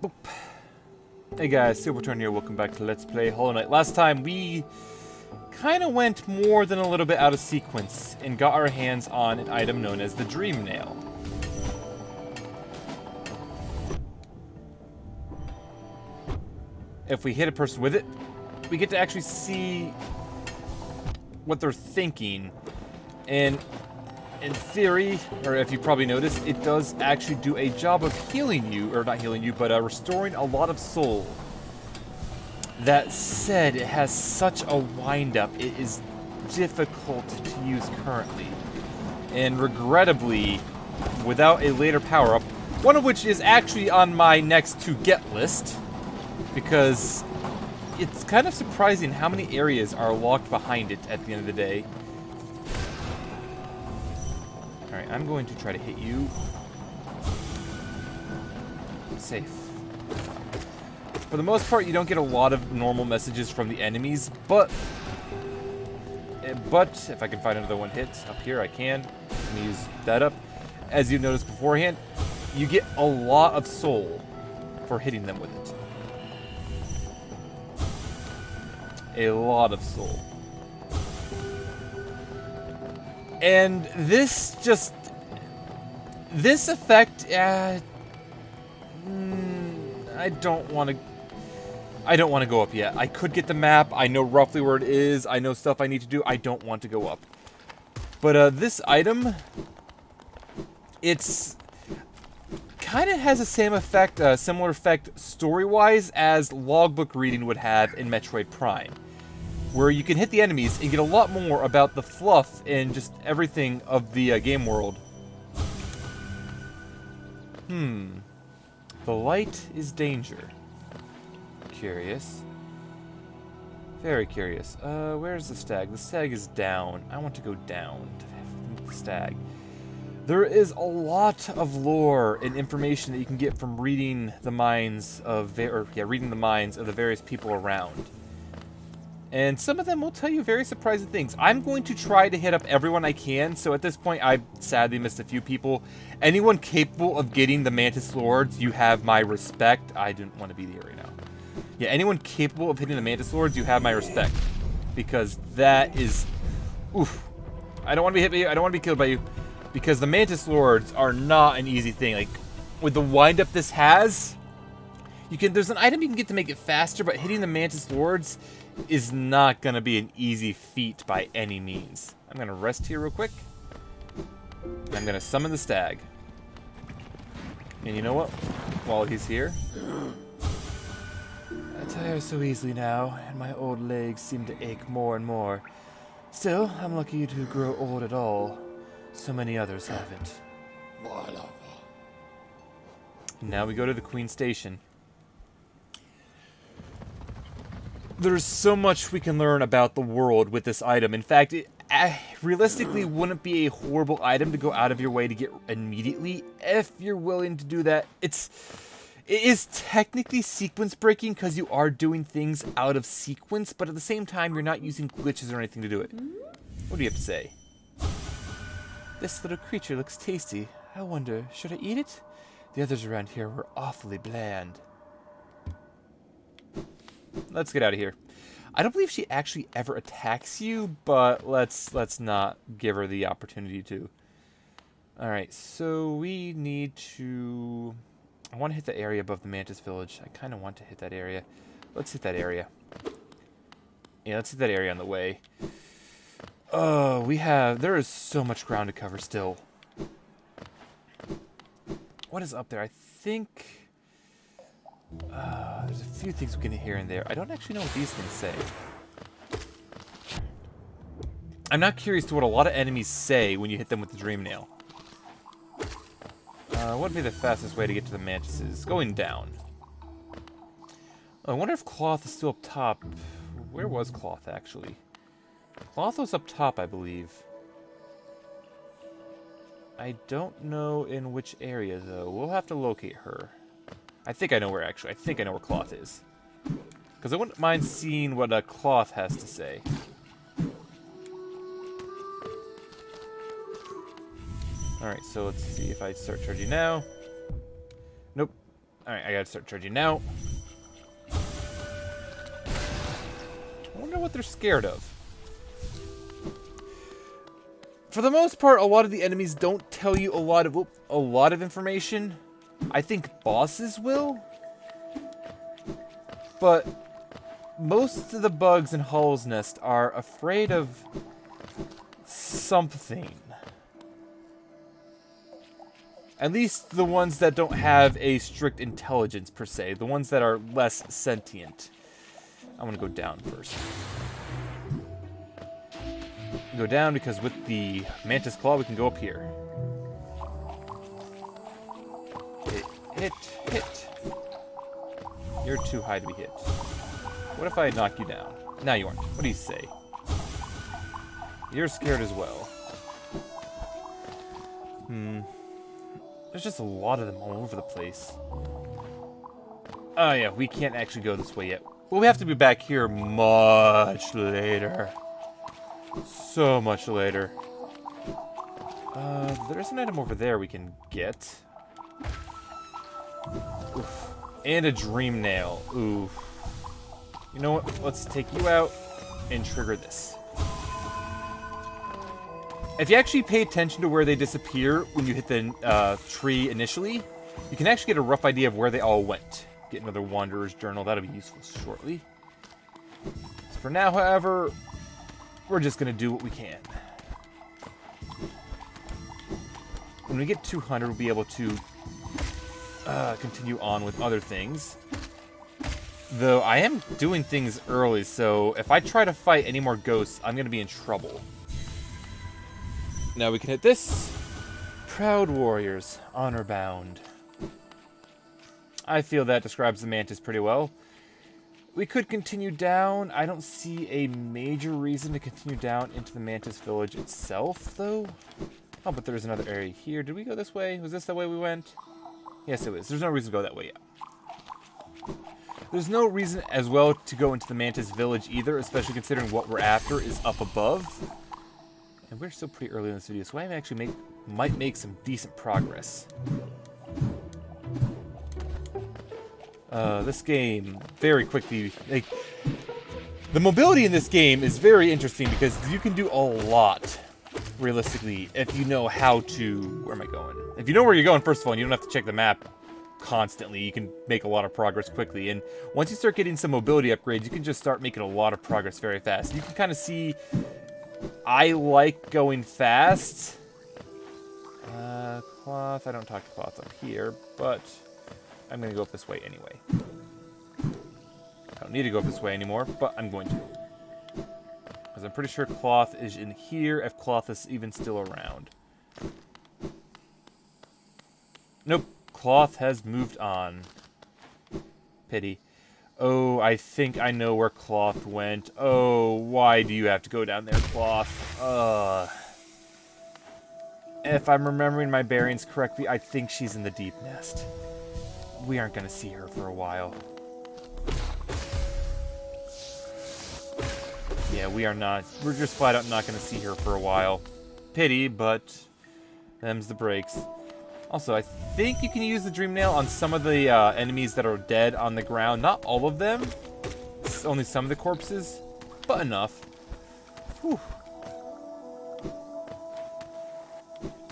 Boop. Hey guys, Silverturn here, welcome back to Let's Play Hollow Knight. Last time we kind of went more than a little bit out of sequence and got our hands on an item known as the Dream Nail. If we hit a person with it, we get to actually see what they're thinking. And in theory, or if you probably noticed, it does actually do a job of healing you, or not healing you, but restoring a lot of soul. That said, it has such a wind-up, it is difficult to use currently. And regrettably, without a later power-up, one of which is actually on my next to get list, because it's kind of surprising how many areas are locked behind it at the end of the day. Alright, I'm going to try to hit you. Safe. For the most part, you don't get a lot of normal messages from the enemies, but if I can find another one hit up here, I can. Let me use that up. As you noticed beforehand, you get a lot of soul for hitting them with it. A lot of soul. And this effect, I don't want to go up yet. I could get the map. I know roughly where it is. I know stuff I need to do. I don't want to go up. But this item, it's kind of has the same effect, similar effect story-wise as logbook reading would have in Metroid Prime, where you can hit the enemies and get a lot more about the fluff and just everything of the game world. The light is danger. Curious. Very curious. Where's the stag? The stag is down. I want to go down to meet the stag. There is a lot of lore and information that you can get from reading the minds of reading the minds of the various people around. And some of them will tell you very surprising things. I'm going to try to hit up everyone I can, so at this point I sadly missed a few people. Anyone capable of getting the Mantis Lords, you have my respect. I didn't want to be there right now. Yeah, anyone capable of hitting the Mantis Lords, you have my respect. Because that is... Oof. I don't want to be hit by you, I don't want to be killed by you. Because the Mantis Lords are not an easy thing. Like, with the wind-up this has, there's an item you can get to make it faster, but hitting the Mantis Lords is not going to be an easy feat by any means. I'm going to rest here real quick. I'm going to summon the stag. And you know what? While he's here... I tire so easily now, and my old legs seem to ache more and more. Still, I'm lucky to grow old at all. So many others haven't. Now we go to the Queen Station. There's so much we can learn about the world with this item. In fact, it realistically wouldn't be a horrible item to go out of your way to get immediately if you're willing to do that. It is technically sequence breaking because you are doing things out of sequence, but at the same time, you're not using glitches or anything to do it. What do you have to say? This little creature looks tasty. I wonder, should I eat it? The others around here were awfully bland. Let's get out of here. I don't believe she actually ever attacks you, but let's not give her the opportunity to. Alright, so we need to... I want to hit the area above the Mantis Village. I kind of want to hit that area. Let's hit that area. Yeah, let's hit that area on the way. Oh, there is so much ground to cover still. What is up there? I think... there's a few things we can hear in there. I don't actually know what these things say. I'm not curious to what a lot of enemies say when you hit them with the Dream Nail. What would be the fastest way to get to the mantises? Going down. Oh, I wonder if Cloth is still up top. Where was Cloth, actually? Cloth was up top, I believe. I don't know in which area, though. We'll have to locate her. I think I know where, actually. I think I know where Cloth is. Because I wouldn't mind seeing what Cloth has to say. Alright, so let's see if I start charging now. Nope. Alright, I gotta start charging now. I wonder what they're scared of. For the most part, a lot of the enemies don't tell you a lot of information. I think bosses will. But most of the bugs in Hollow's Nest are afraid of something. At least the ones that don't have a strict intelligence, per se. The ones that are less sentient. I'm gonna go down first. Go down because with the Mantis Claw, we can go up here. Hit. You're too high to be hit. What if I knock you down? Now you aren't. What do you say? You're scared as well. There's just a lot of them all over the place. Oh yeah, we can't actually go this way yet. Well, we have to be back here much later. So much later. There's an item over there we can get. Oof. And a dream nail. Oof. You know what? Let's take you out and trigger this. If you actually pay attention to where they disappear when you hit the tree initially, you can actually get a rough idea of where they all went. Get another Wanderer's Journal. That'll be useful shortly. So for now, however, we're just going to do what we can. When we get 200, we'll be able to continue on with other things. Though I am doing things early, so if I try to fight any more ghosts, I'm going to be in trouble. Now we can hit this. Proud warriors, honor bound. I feel that describes the Mantis pretty well. We could continue down. I don't see a major reason to continue down into the Mantis village itself, though. Oh, but there's another area here. Did we go this way? Was this the way we went? Yes, it was. There's no reason to go that way yet. There's no reason as well to go into the Mantis village either, especially considering what we're after is up above. And we're still pretty early in this video, so I actually might make some decent progress. This game, very quickly, like, the mobility in this game is very interesting because you can do a lot, realistically, if you know how to... Where am I going? If you know where you're going, first of all, and you don't have to check the map constantly, you can make a lot of progress quickly. And once you start getting some mobility upgrades, you can just start making a lot of progress very fast. You can kind of see... I like going fast. Cloth. I don't talk to cloth up here, but I'm going to go up this way anyway. I don't need to go up this way anymore, but I'm going to. Because I'm pretty sure cloth is in here, if cloth is even still around. Nope. Cloth has moved on. Pity. Oh, I think I know where Cloth went. Oh, why do you have to go down there, Cloth? If I'm remembering my bearings correctly, I think she's in the deep nest. We aren't going to see her for a while. Yeah, we are not. We're just flat out not going to see her for a while. Pity, but them's the breaks. Also, I think you can use the Dream Nail on some of the enemies that are dead on the ground. Not all of them. It's only some of the corpses, but enough. Whew.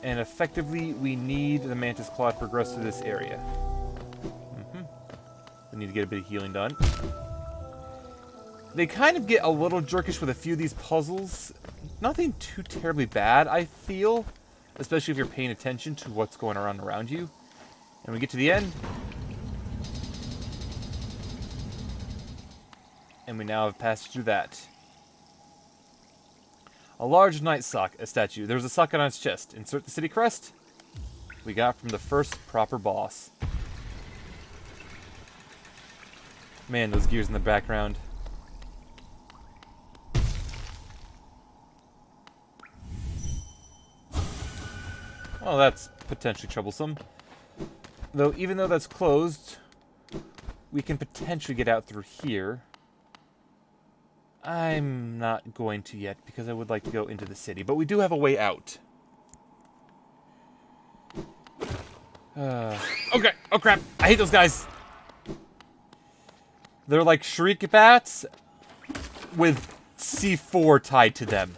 And effectively, we need the Mantis Claw to progress through this area. We need to get a bit of healing done. They kind of get a little jerkish with a few of these puzzles. Nothing too terribly bad, I feel. Especially if you're paying attention to what's going on around you. And we get to the end. And we now have passed through that. A large knight sock, a statue. There's a socket on its chest. Insert the city crest. We got from the first proper boss. Man, those gears in the background. Well, that's potentially troublesome. Though, even though that's closed, we can potentially get out through here. I'm not going to yet, because I would like to go into the city. But we do have a way out. Okay. Oh crap! I hate those guys. They're like shriek bats with C4 tied to them.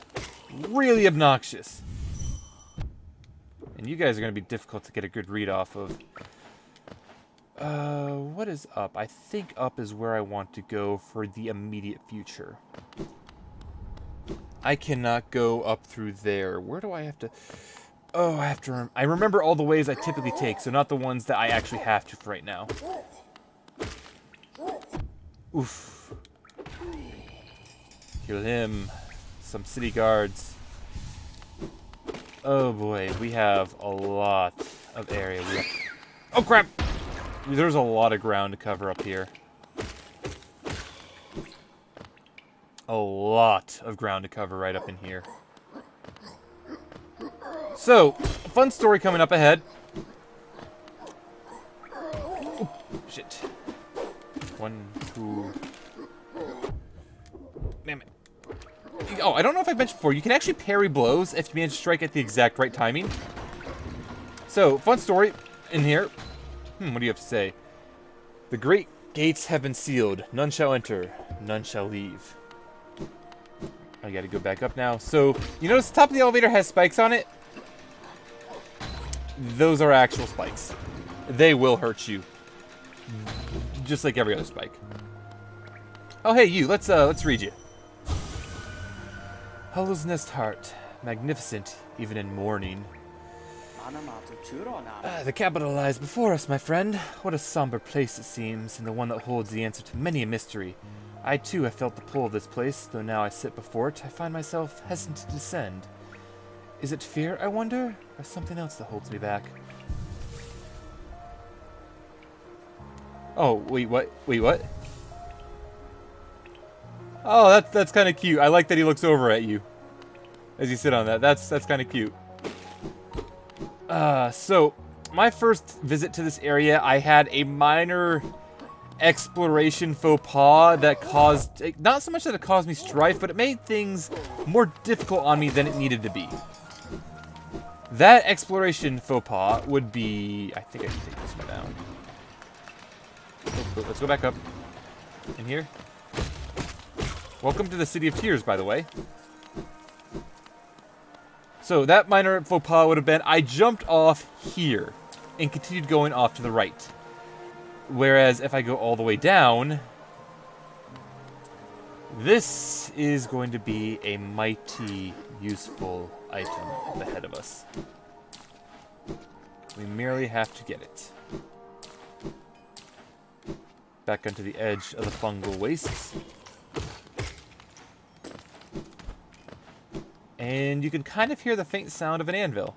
Really obnoxious. And you guys are going to be difficult to get a good read off of. What is up? I think up is where I want to go for the immediate future. I cannot go up through there. Where do I have to... Oh, I have to... I remember all the ways I typically take, so not the ones that I actually have to for right now. Oof. Kill him. Some city guards. Oh boy, we have a lot of area. Oh crap! There's a lot of ground to cover up here. A lot of ground to cover right up in here. So, a fun story coming up ahead. Oh, shit. 1, 2... Damn it. Oh, I don't know if I mentioned before, you can actually parry blows if you manage to strike at the exact right timing. So, fun story in here. What do you have to say? The great gates have been sealed. None shall enter. None shall leave. I gotta go back up now. So, you notice the top of the elevator has spikes on it? Those are actual spikes. They will hurt you. Just like every other spike. Oh, hey, you. Let's read you. Hollow's Nest Heart. Magnificent, even in mourning. The capital lies before us, my friend. What a somber place it seems, and the one that holds the answer to many a mystery. I, too, have felt the pull of this place, though now I sit before it, I find myself hesitant to descend. Is it fear, I wonder, or something else that holds me back? Oh, wait, what? Wait, what? Oh, that's kind of cute. I like that he looks over at you as you sit on that. That's kind of cute. So, my first visit to this area, I had a minor exploration faux pas that caused, not so much that it caused me strife, but it made things more difficult on me than it needed to be. That exploration faux pas would be, I think I can take this one down. Oh, let's go back up. In here. Welcome to the City of Tears, by the way. So that minor faux pas would have been, I jumped off here and continued going off to the right. Whereas if I go all the way down, this is going to be a mighty useful item up ahead of us. We merely have to get it. Back onto the edge of the fungal wastes. And you can kind of hear the faint sound of an anvil.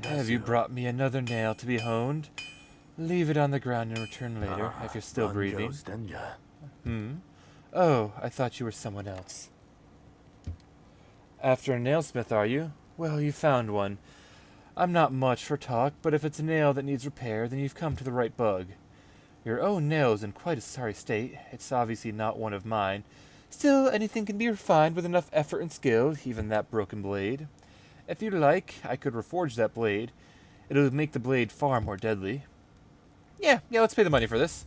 Have you brought me another nail to be honed? Leave it on the ground and return later, if you're still breathing. Oh, I thought you were someone else. After a nailsmith, are you? Well, you found one. I'm not much for talk, but if it's a nail that needs repair, then you've come to the right bug. Your own nail's in quite a sorry state. It's obviously not one of mine. Still, anything can be refined with enough effort and skill, even that broken blade. If you'd like, I could reforge that blade. It'll make the blade far more deadly. Yeah, let's pay the money for this.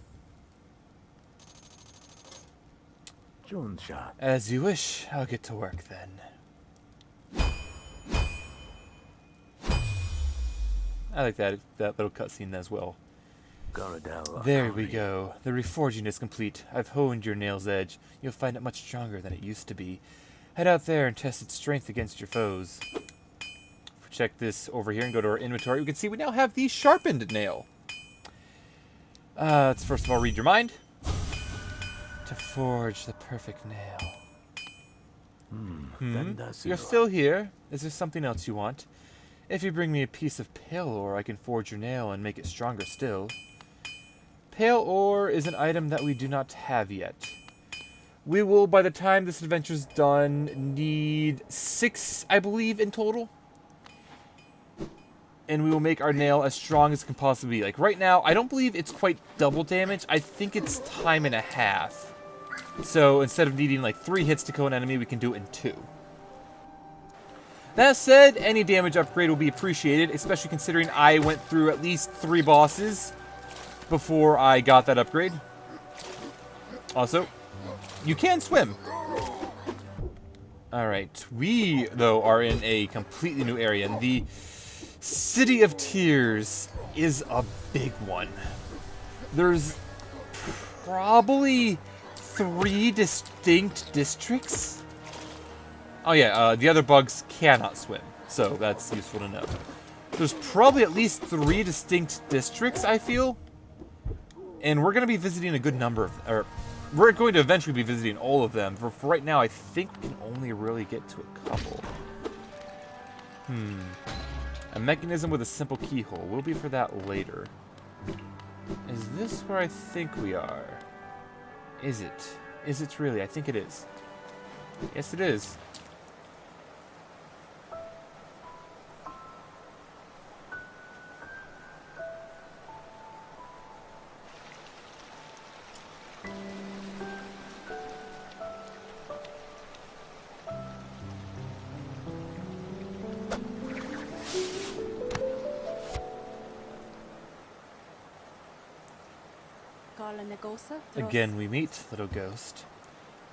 As you wish. I'll get to work then. I like that little cutscene as well. There we go. The reforging is complete. I've honed your nail's edge. You'll find it much stronger than it used to be. Head out there and test its strength against your foes. Check this over here and go to our inventory. We can see we now have the sharpened nail. Let's first of all read your mind. To forge the perfect nail. You're still here. Is there something else you want? If you bring me a piece of pale ore, I can forge your nail and make it stronger still. Pale ore is an item that we do not have yet. We will, by the time this adventure's done, need 6, I believe, in total. And we will make our nail as strong as it can possibly be. Like, right now, I don't believe it's quite double damage. I think it's time and a half. So, instead of needing, like, 3 hits to kill an enemy, we can do it in 2. That said, any damage upgrade will be appreciated, especially considering I went through at least 3 bosses before I got that upgrade. Also, you can swim. Alright, we, though, are in a completely new area, and the City of Tears is a big one. There's probably 3 distinct districts. Oh yeah, the other bugs cannot swim, so that's useful to know. There's probably at least 3 distinct districts, I feel. And we're going to be visiting a good number of... Or, we're going to eventually be visiting all of them. For right now, I think we can only really get to a couple. A mechanism with a simple keyhole. We'll be for that later. Is this where I think we are? Is it? Is it really? I think it is. Yes, it is. Again we meet, little ghost.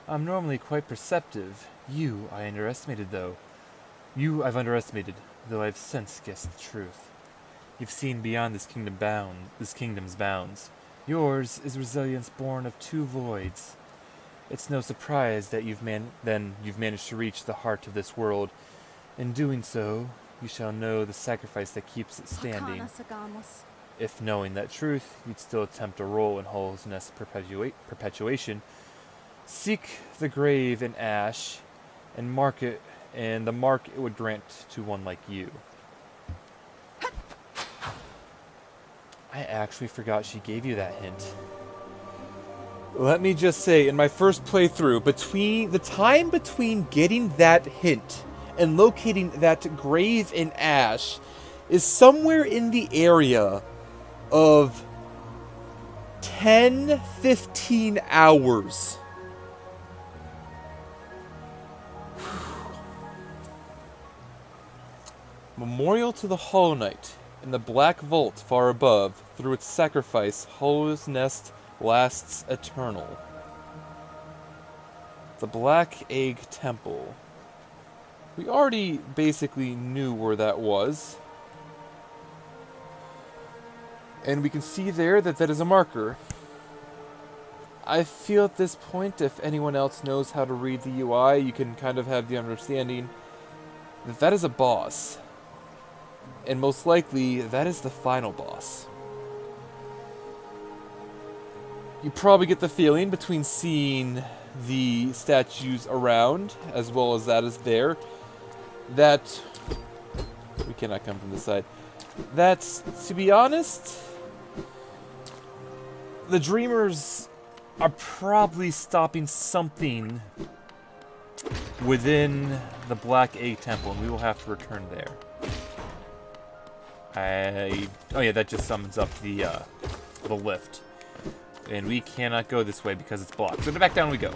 I'm normally quite perceptive. You I underestimated, though. You I've underestimated, though I've since guessed the truth. You've seen beyond this kingdom's bounds. Yours is resilience born of 2 voids. It's no surprise that you've managed to reach the heart of this world. In doing so, you shall know the sacrifice that keeps it standing. If knowing that truth, you'd still attempt a role in Hall's Nest perpetuation, seek the grave in ash, and the mark it would grant to one like you. I actually forgot she gave you that hint. Let me just say, in my first playthrough, the time between getting that hint and locating that grave in ash is somewhere in the area of 10-15 hours. Memorial to the Hollow Knight. In the black vault far above, through its sacrifice, Hollow's Nest lasts eternal. The Black Egg Temple. We already basically knew where that was. And we can see there that that is a marker. I feel at this point, if anyone else knows how to read the UI, you can kind of have the understanding that that is a boss. And most likely, that is the final boss. You probably get the feeling between seeing the statues around, as well as that is there, that... We cannot come from this side. That's, to be honest... The Dreamers are probably stopping something within the Black Egg Temple, and we will have to return there. Oh yeah, that just summons up the lift. And we cannot go this way because it's blocked. So back down we go.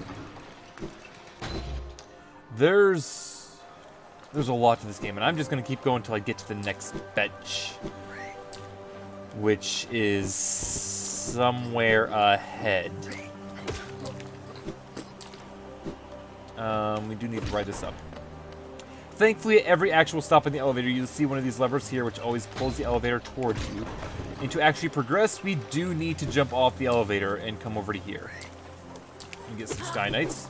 There's a lot to this game, and I'm just going to keep going until I get to the next bench. Which is somewhere ahead. We do need to ride this up. Thankfully, at every actual stop in the elevator, you'll see one of these levers here, which always pulls the elevator towards you. And to actually progress, we do need to jump off the elevator and come over to here. And get some Sky Knights.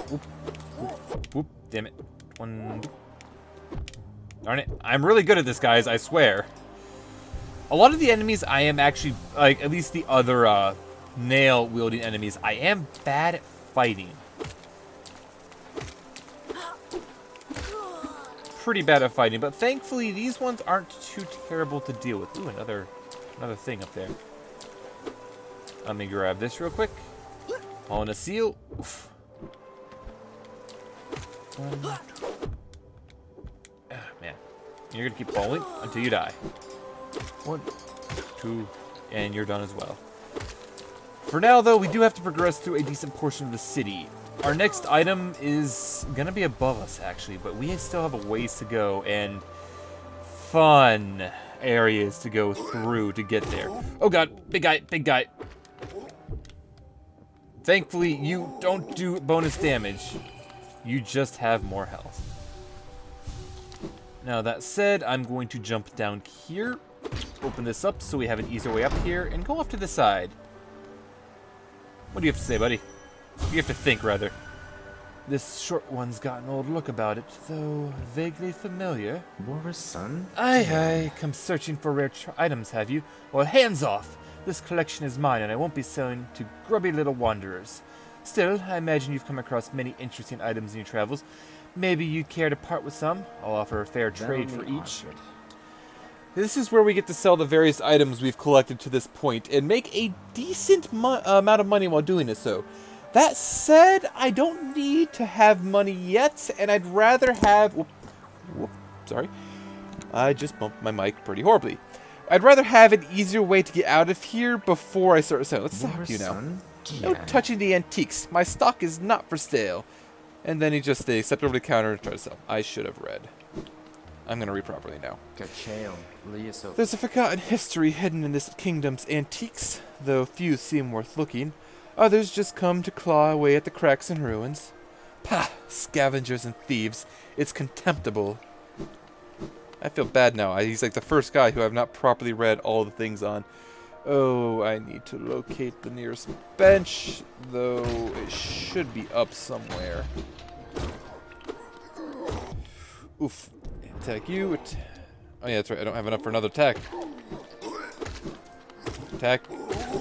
Whoop, whoop, whoop. Damn it. One. Darn it. I'm really good at this, guys, I swear. A lot of the enemies I am actually, like, at least the other nail-wielding enemies, I am bad at fighting. Pretty bad at fighting, but thankfully these ones aren't too terrible to deal with. Ooh, another thing up there. Let me grab this real quick. On a seal. Oof. Man, you're gonna keep falling until you die. 1, 2, and you're done as well. For now, though, we do have to progress through a decent portion of the city. Our next item is gonna be above us, actually, but we still have a ways to go and fun areas to go through to get there. Oh god, big guy, big guy. Thankfully, you don't do bonus damage. You just have more health. Now that said, I'm going to jump down here, open this up so we have an easier way up here, and go off to the side. What do you have to say, buddy? You have to think, rather. This short one's got an old look about it, though vaguely familiar. Boris' son? Aye, come searching for rare items, have you? Well, hands off! This collection is mine, and I won't be selling to grubby little wanderers. Still, I imagine you've come across many interesting items in your travels. Maybe you'd care to part with some? I'll offer a fair trade for each. This is where we get to sell the various items we've collected to this point, and make a decent amount of money while doing it so. That said, I don't need to have money yet, and I'd rather have... sorry. I just bumped my mic pretty horribly. I'd rather have an easier way to get out of here before I start selling. Let's talk to you now. No touching the antiques. My stock is not for sale. And then he just stepped over the counter and tried to sell. I should have read. I'm going to read properly now. There's a forgotten history hidden in this kingdom's antiques, though few seem worth looking. Others just come to claw away at the cracks and ruins. Pah! Scavengers and thieves. It's contemptible. I feel bad now. He's like the first guy who I've not properly read all the things on. Oh, I need to locate the nearest bench, though it should be up somewhere. Oof. Attack you. Oh yeah, that's right. I don't have enough for another attack. Attack.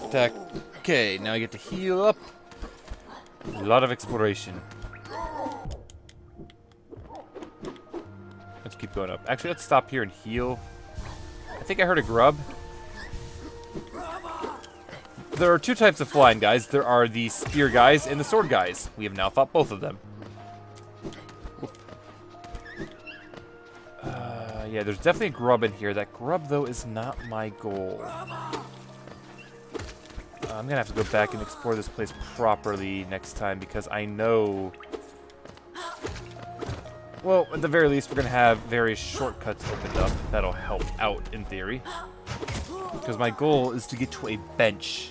Attack. Okay, now I get to heal up. A lot of exploration. Let's keep going up. Actually, let's stop here and heal. I think I heard a grub. There are two types of flying guys. There are the spear guys and the sword guys. We have now fought both of them. Yeah, there's definitely a grub in here. That grub, though, is not my goal. I'm going to have to go back and explore this place properly next time because I know... Well, at the very least, we're going to have various shortcuts opened up. That'll help out, in theory. Because my goal is to get to a bench.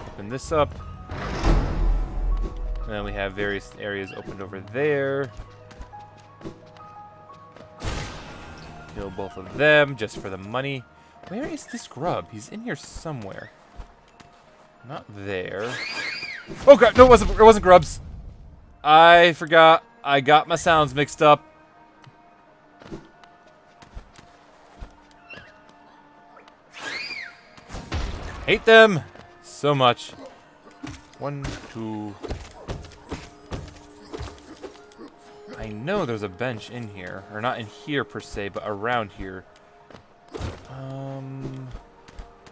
Open this up. And then we have various areas opened over there. Kill both of them just for the money. Where is this grub? He's in here somewhere. Not there. Oh god, no, it wasn't grubs. I forgot. I got my sounds mixed up. Hate them so much. 1, 2. I know there's a bench in here. Or not in here per se, but around here.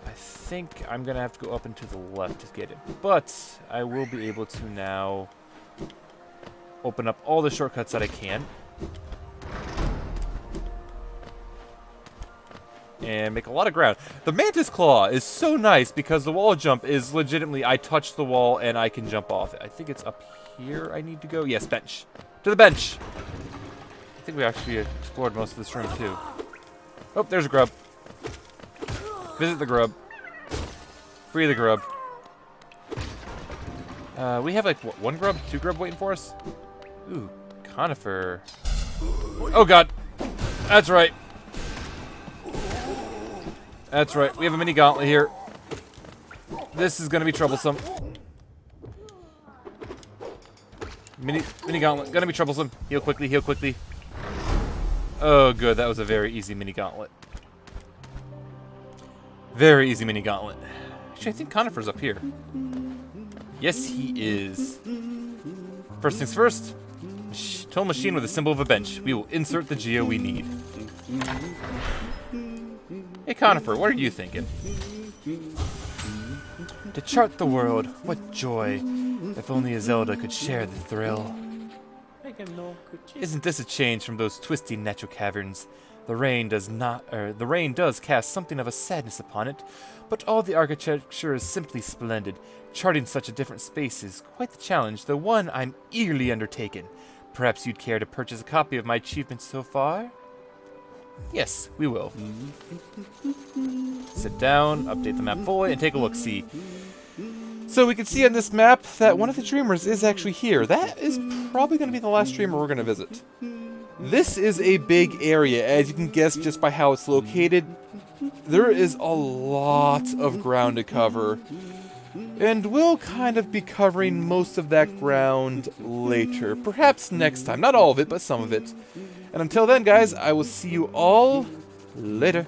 I think I'm gonna have to go up and to the left to get it. But I will be able to now open up all the shortcuts that I can. And make a lot of ground. The Mantis Claw is so nice because the wall jump is legitimately, I touch the wall and I can jump off it. I think it's up here I need to go. Yes, bench. To the bench! I think we actually explored most of this room too. Oh, there's a grub. Visit the grub. Free the grub. We have like, what, 1 grub? 2 grub waiting for us? Ooh, conifer. Oh god! That's right. That's right. We have a mini gauntlet here. This is gonna be troublesome. Mini gauntlet. Gonna be troublesome. Heal quickly, heal quickly. Oh, good. That was a very easy mini gauntlet. Very easy mini gauntlet. Actually, I think Conifer's up here. Yes, he is. First things first. Tool machine with a symbol of a bench. We will insert the geo we need. Hey, Conifer, what are you thinking? To chart the world, what joy. If only a Zelda could share the thrill. Hey, Isn't this a change from those twisty natural caverns? The rain does cast something of a sadness upon it, but all the architecture is simply splendid. Charting such a different space is quite the challenge, though one I'm eagerly undertaken. Perhaps you'd care to purchase a copy of my achievements so far? Yes, we will. Sit down, update the map fully, and take a look-see. So we can see on this map that one of the dreamers is actually here. That is probably going to be the last dreamer we're going to visit. This is a big area, as you can guess just by how it's located. There is a lot of ground to cover. And we'll kind of be covering most of that ground later. Perhaps next time. Not all of it, but some of it. And until then, guys, I will see you all later.